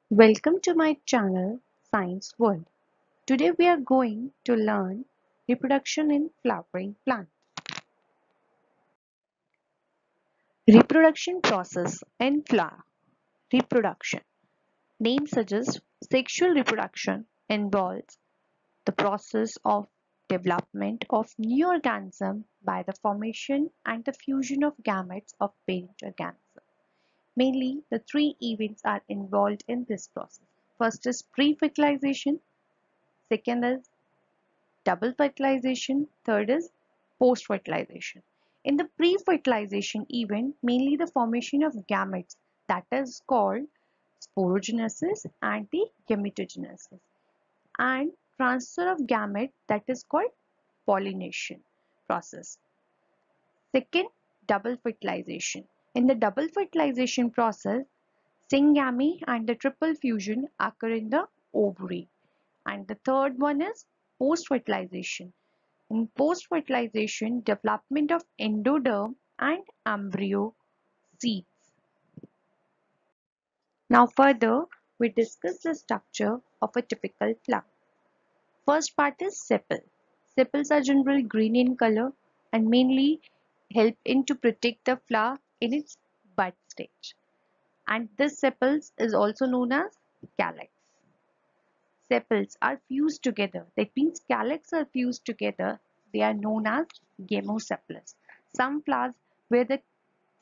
Welcome to my channel Science World. Today we are going to learn reproduction in flowering plants. Reproduction process in flower. Reproduction. Name suggests sexual reproduction involves the process of development of new organism by the formation and the fusion of gametes of parent organism. Mainly, the three events are involved in this process. First is pre-fertilization, second is double fertilization, third is post-fertilization. In the pre-fertilization event, mainly the formation of gametes that is called sporogenesis and the gametogenesis, and transfer of gamete that is called pollination process. Second, double fertilization. In the double fertilization process, syngamy and the triple fusion occur in the ovary. And the third one is post-fertilization. In post-fertilization, development of endoderm and embryo seeds. Now further, we discuss the structure of a typical flower. First part is sepal. Sepals are generally green in color and mainly help in to protect the flower in its bud stage. And this sepals is also known as calyx. Sepals are fused together. That means calyx are fused together. They are known as gamosepalous. Some flowers where the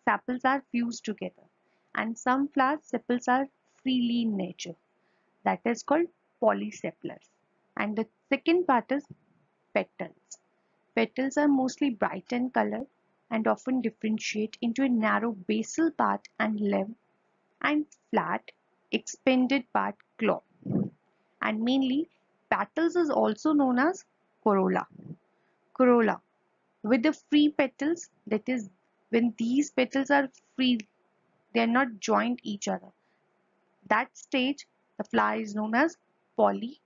sepals are fused together, and some flowers sepals are freely in nature. That is called polysepalous. And the second part is petals. Petals are mostly bright in color and often differentiate into a narrow basal part and limb and flat expanded part claw. And mainly petals is also known as corolla. Corolla with the free petals, that is when these petals are free, they are not joined each other. That stage the flower is known as polypetalous.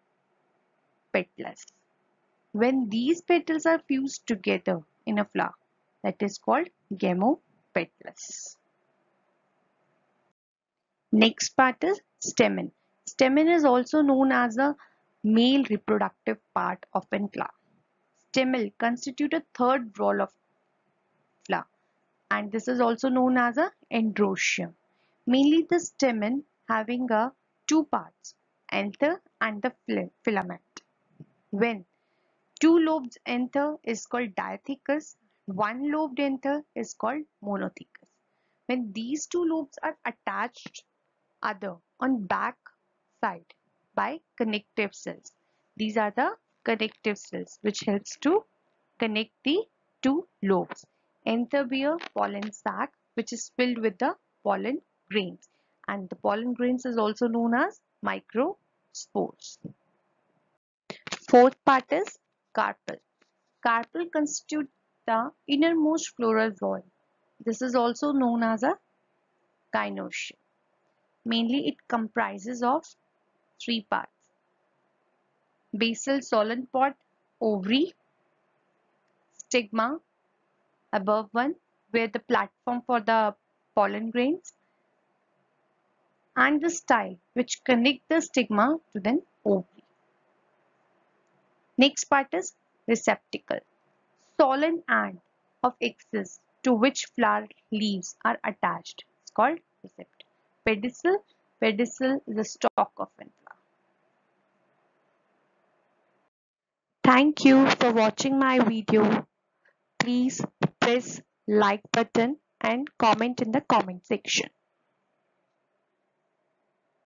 When these petals are fused together in a flower, that is called gamopetalous. Next part is stamen. Stamen is also known as the male reproductive part of a flower. Stemel constitute a third wall of flower, and this is also known as a androecium. Mainly the stamen having a two parts, anther and the filament. When two lobed anther is called diathecous, one lobed anther is called monothecous. When these two lobes are attached other on back side by connective cells. These are the connective cells which helps to connect the two lobes. Anther bear pollen sac which is filled with the pollen grains, and the pollen grains is also known as microspores. Fourth part is carpel. Carpel constitutes the innermost floral wall. This is also known as a gynoecium. Mainly it comprises of three parts: basal solan pod, ovary, stigma above one where the platform for the pollen grains, and the style which connect the stigma to the ovary. Next part is receptacle. Solan end of axis to which flower leaves are attached is called receptacle. Pedicel. Pedicel is the stalk of a flower. Thank you for watching my video. Please press like button and comment in the comment section.